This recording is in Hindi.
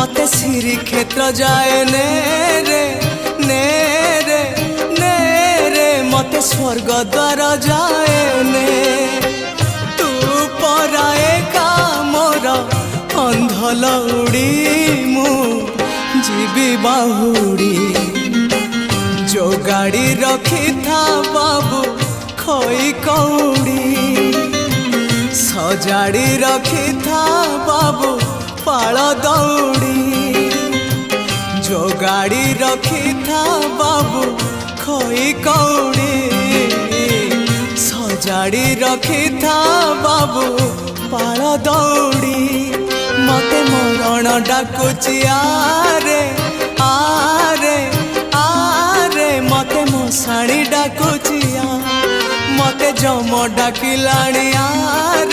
मते श्री क्षेत्र जाए ने रे ने रे ने रे मते स्वर्ग द्वार जाए ने तू पराए का मोर अंधलौड़ी मु जीवी बाहुड़ी जो गाड़ी रखी था बाबू खई कौड़ी सजाड़ी रखी था बाबू पाल दौड़ी जो गाड़ी रखी था बाबू खई कौड़ी सजाड़ी रखी था बाबू पाल दौड़ी मते मरण डाकुची आरे आरे आरे मते मशाणी डाकुची मते जम डाकिलाणी आरे